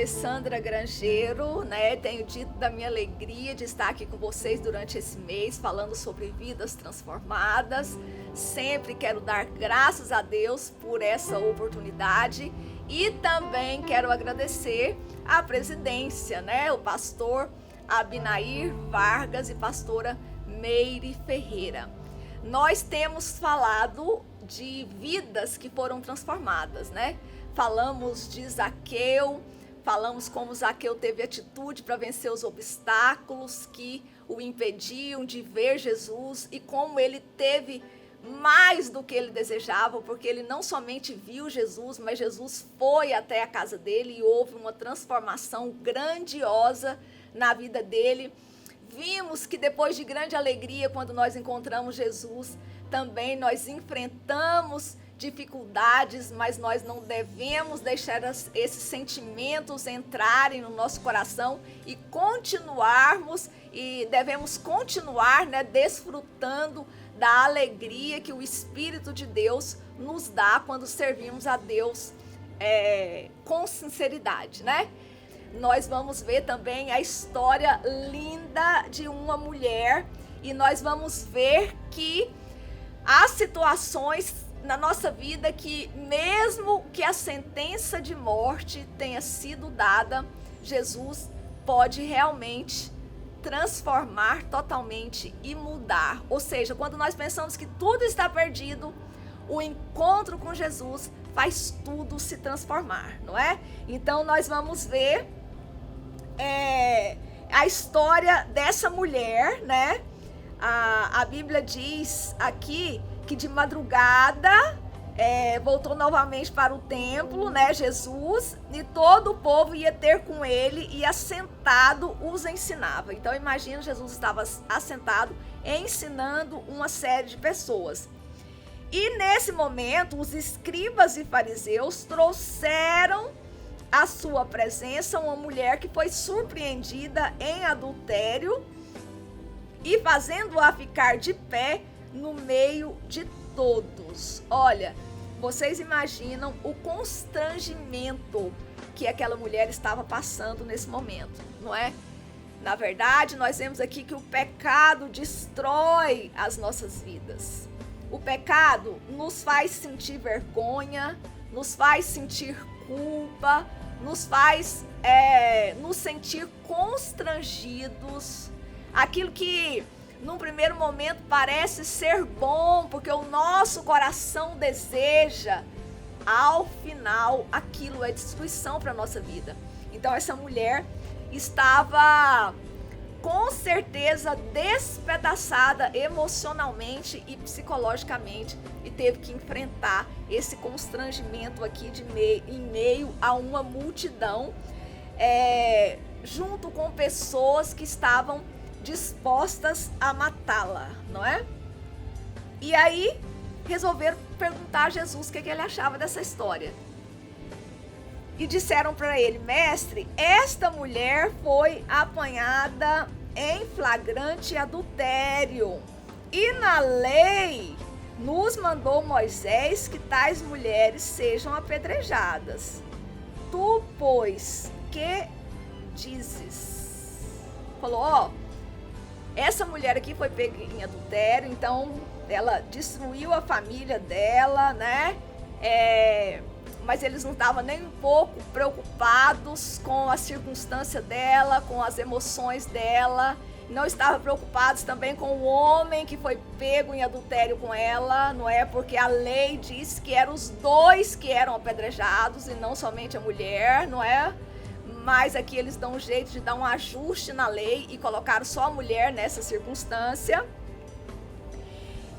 Alessandra Grangeiro, né? Tenho dito da minha alegria de estar aqui com vocês durante esse mês, falando sobre vidas transformadas. Sempre quero dar graças a Deus por essa oportunidade e também quero agradecer à presidência, né? O pastor Abinair Vargas e pastora Meire Ferreira. Nós temos falado de vidas que foram transformadas, né? Falamos de Zaqueu, falamos como Zaqueu teve atitude para vencer os obstáculos que o impediam de ver Jesus e como ele teve mais do que ele desejava, porque ele não somente viu Jesus, mas Jesus foi até a casa dele e houve uma transformação grandiosa na vida dele. Vimos que depois de grande alegria, quando nós encontramos Jesus, também nós enfrentamos dificuldades, mas nós não devemos deixar esses sentimentos entrarem no nosso coração e devemos continuar, né, desfrutando da alegria que o Espírito de Deus nos dá quando servimos a Deus com sinceridade, né? Nós vamos ver também a história linda de uma mulher e nós vamos ver que há situações na nossa vida que, mesmo que a sentença de morte tenha sido dada, Jesus pode realmente transformar totalmente e mudar. Ou seja, quando nós pensamos que tudo está perdido, o encontro com Jesus faz tudo se transformar, não é? Então nós vamos ver a história dessa mulher, né? A Bíblia diz aqui que de madrugada voltou novamente para o templo, né, Jesus, e todo o povo ia ter com ele e assentado os ensinava. Então imagina, Jesus estava assentado ensinando uma série de pessoas. E nesse momento os escribas e fariseus trouxeram à sua presença uma mulher que foi surpreendida em adultério e fazendo-a ficar de pé no meio de todos. Olha, vocês imaginam o constrangimento que aquela mulher estava passando nesse momento, não é? Na verdade, nós vemos aqui que o pecado destrói as nossas vidas. O pecado nos faz sentir vergonha, nos faz sentir culpa, nos faz nos sentir constrangidos. Aquilo que num primeiro momento parece ser bom, porque o nosso coração deseja, ao final aquilo é destruição para a nossa vida. Então essa mulher estava com certeza despedaçada emocionalmente e psicologicamente e teve que enfrentar esse constrangimento aqui em meio a uma multidão, junto com pessoas que estavam dispostas a matá-la, não é? E aí resolveram perguntar a Jesus o que ele achava dessa história. E disseram para ele: mestre, esta mulher foi apanhada em flagrante adultério. E na lei nos mandou Moisés que tais mulheres sejam apedrejadas. Tu, pois, que dizes? Falou, essa mulher aqui foi pega em adultério, então ela destruiu a família dela, né? Mas eles não estavam nem um pouco preocupados com a circunstância dela, com as emoções dela. Não estavam preocupados também com o homem que foi pego em adultério com ela, não é? Porque a lei diz que eram os dois que eram apedrejados e não somente a mulher, não é? Mas aqui eles dão um jeito de dar um ajuste na lei e colocaram só a mulher nessa circunstância.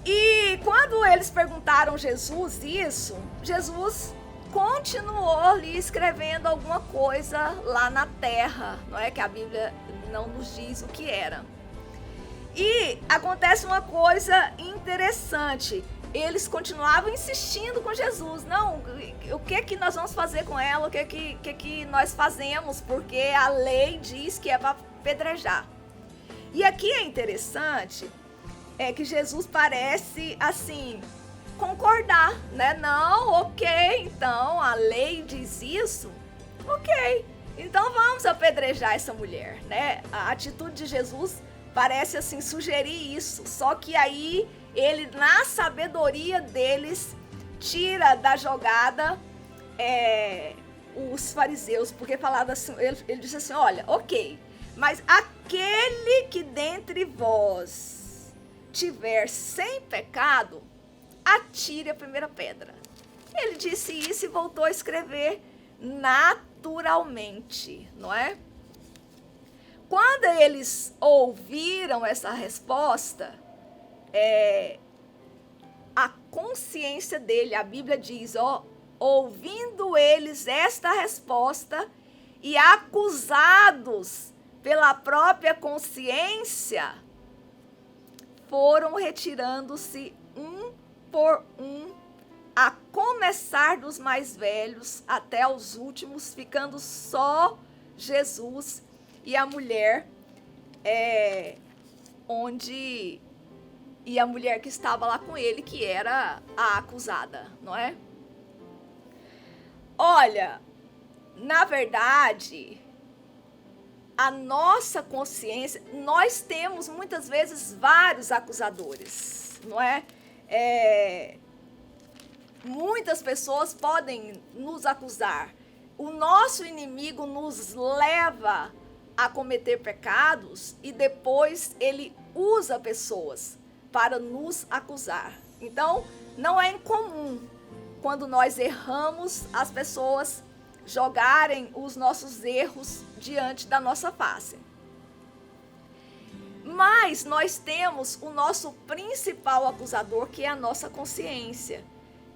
E quando eles perguntaram a Jesus isso, Jesus continuou ali escrevendo alguma coisa lá na terra, não é? Que a Bíblia não nos diz o que era. E acontece uma coisa interessante. Eles continuavam insistindo com Jesus. Não, o que nós vamos fazer com ela? O que nós fazemos? Porque a lei diz que é para apedrejar. E aqui é interessante, que Jesus parece, assim, concordar, né? Não, ok, então a lei diz isso, ok. Então vamos apedrejar essa mulher, né? A atitude de Jesus parece assim sugerir isso, só que aí ele, na sabedoria deles, tira da jogada os fariseus, porque falava assim, ele disse assim, olha, ok, mas aquele que dentre vós tiver sem pecado, atire a primeira pedra. Ele disse isso e voltou a escrever naturalmente, não é? Quando eles ouviram essa resposta, a consciência dele, a Bíblia diz, ouvindo eles esta resposta e acusados pela própria consciência, foram retirando-se um por um, a começar dos mais velhos até os últimos, ficando só Jesus e a mulher, e a mulher que estava lá com ele, que era a acusada, não é? Olha, na verdade, a nossa consciência, nós temos muitas vezes vários acusadores, não é? Muitas pessoas podem nos acusar. O nosso inimigo nos leva a cometer pecados e depois ele usa pessoas para nos acusar. Então, não é incomum quando nós erramos as pessoas jogarem os nossos erros diante da nossa face. Mas nós temos o nosso principal acusador, que é a nossa consciência.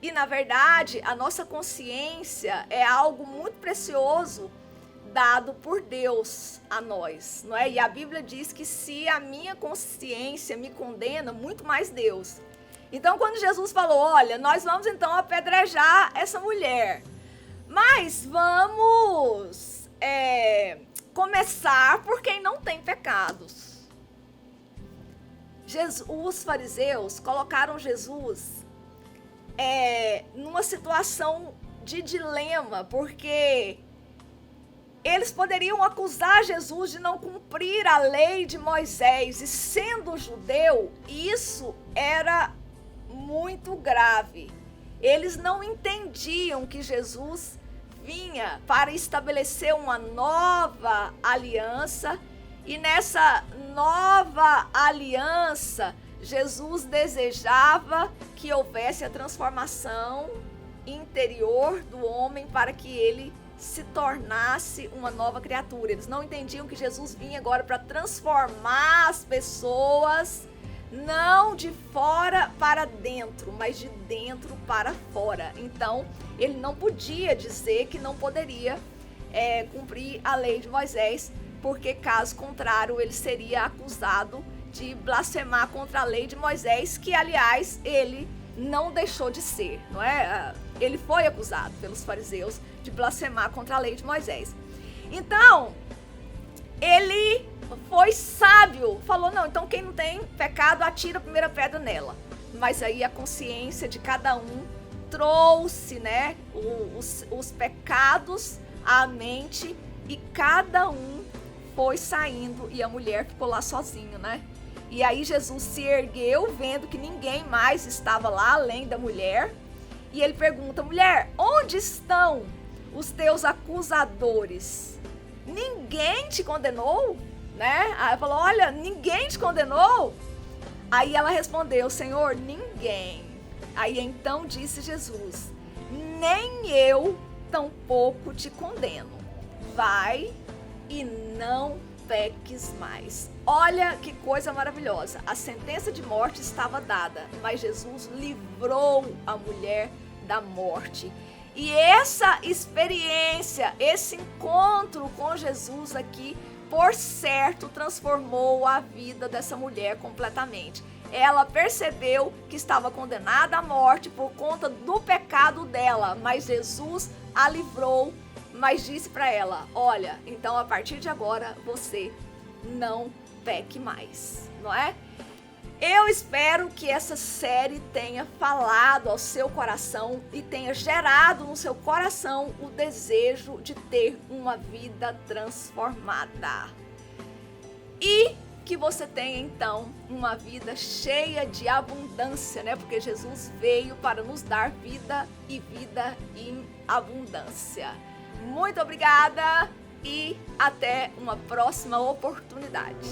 E, na verdade, a nossa consciência é algo muito precioso dado por Deus a nós, não é? E a Bíblia diz que se a minha consciência me condena, muito mais Deus. Então, quando Jesus falou, olha, nós vamos então apedrejar essa mulher, mas vamos começar por quem não tem pecados. Os fariseus colocaram Jesus numa situação de dilema, porque eles poderiam acusar Jesus de não cumprir a lei de Moisés, e sendo judeu, isso era muito grave. Eles não entendiam que Jesus vinha para estabelecer uma nova aliança, e nessa nova aliança, Jesus desejava que houvesse a transformação interior do homem para que ele se tornasse uma nova criatura. Eles não entendiam que Jesus vinha agora para transformar as pessoas, não de fora para dentro, mas de dentro para fora. Então, ele não podia dizer que não poderia cumprir a lei de Moisés, porque caso contrário, ele seria acusado de blasfemar contra a lei de Moisés, que, aliás, ele não deixou de ser, não é? Ele foi acusado pelos fariseus de blasfemar contra a lei de Moisés. Então, ele foi sábio, falou, não, então quem não tem pecado, atira a primeira pedra nela. Mas aí a consciência de cada um trouxe, né, os pecados à mente, e cada um foi saindo, e a mulher ficou lá sozinha, né? E aí Jesus se ergueu, vendo que ninguém mais estava lá além da mulher, e ele pergunta, mulher, onde estão os teus acusadores? Ninguém te condenou? Né? Aí ela falou, olha, ninguém te condenou? Aí ela respondeu, Senhor, ninguém. Aí então disse Jesus, nem eu tampouco te condeno. Vai e não peques mais. Olha que coisa maravilhosa. A sentença de morte estava dada, mas Jesus livrou a mulher da morte. E essa experiência, esse encontro com Jesus aqui, por certo, transformou a vida dessa mulher completamente. Ela percebeu que estava condenada à morte por conta do pecado dela, mas Jesus a livrou, mas disse para ela, olha, então a partir de agora você não peque mais, não é? Eu espero que essa série tenha falado ao seu coração e tenha gerado no seu coração o desejo de ter uma vida transformada. E que você tenha então uma vida cheia de abundância, né? Porque Jesus veio para nos dar vida e vida em abundância. Muito obrigada e até uma próxima oportunidade.